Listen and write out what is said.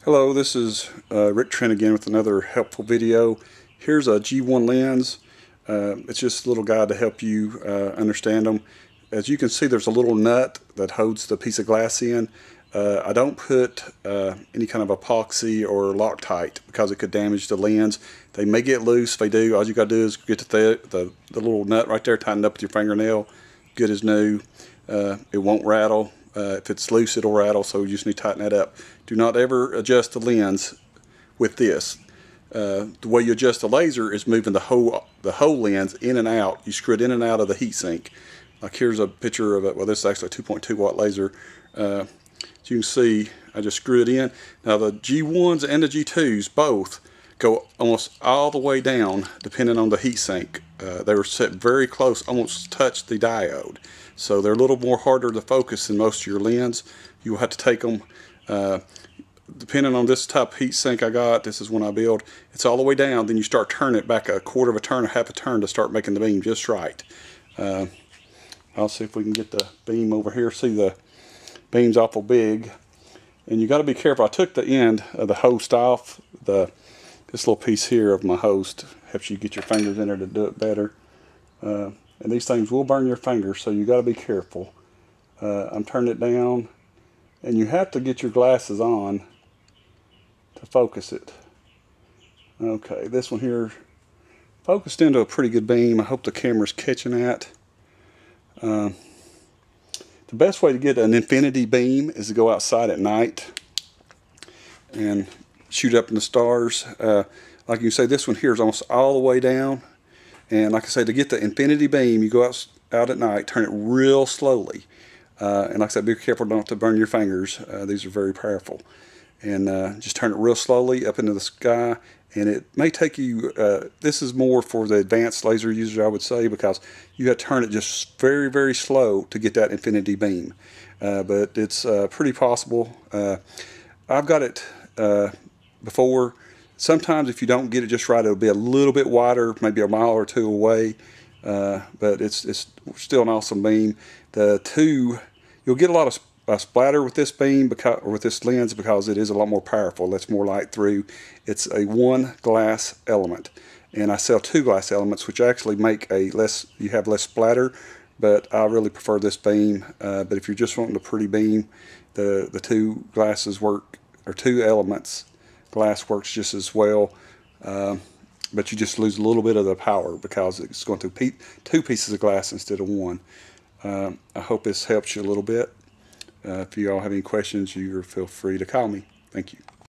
Hello, this is Rick Trent again with another helpful video. Here's a G1 lens. It's just a little guide to help you understand them. As you can see, there's a little nut that holds the piece of glass in. I don't put any kind of epoxy or Loctite because it could damage the lens. They may get loose. If they do, all you got to do is get the little nut right there, tighten up with your fingernail. Good as new. It won't rattle. If it's loose, it'll rattle, so you just need to tighten that up. Do not ever adjust the lens with this. The way you adjust the laser is moving the whole lens in and out. You screw it in and out of the heatsink. Like here's a picture of it. Well, this is actually a 2.2 watt laser. As you can see, I just screw it in. Now the G1s and the G2s both go almost all the way down, depending on the heatsink. They were set very close, almost touch the diode. So they're a little more harder to focus than most of your lens. You will have to take them, depending on this type of heatsink I got, this is one I build, it's all the way down, then you start turning it back a quarter of a turn or half a turn to start making the beam just right. I'll see if we can get the beam over here. See, the beam's awful big. And you got to be careful. I took the end of the host off. This little piece here of my host helps you get your fingers in there to do it better. And these things will burn your fingers, so you got to be careful. I'm turning it down, and you have to get your glasses on to focus it. Okay, this one here focused into a pretty good beam. I hope the camera's catching that. The best way to get an infinity beam is to go outside at night and shoot up in the stars. Like you say, this one here is almost all the way down. And like I say, to get the infinity beam, you go out at night, turn it real slowly. And like I said, be careful not to burn your fingers. These are very powerful. And just turn it real slowly up into the sky. And it may take you, this is more for the advanced laser user, I would say, because you have to turn it just very, very slow to get that infinity beam. But it's pretty possible. I've got it before. Sometimes if you don't get it just right, it'll be a little bit wider, maybe a mile or two away. But it's still an awesome beam. You'll get a lot of splatter with this beam or with this lens because it is a lot more powerful. Lets more light through. It's a one glass element, and I sell two glass elements, which actually make you have less splatter. But I really prefer this beam. But if you're just wanting a pretty beam, the two glasses work, or two elements. Glass works just as well, but you just lose a little bit of the power because it's going through two pieces of glass instead of one. I hope this helps you a little bit. If you all have any questions, you feel free to call me. Thank you.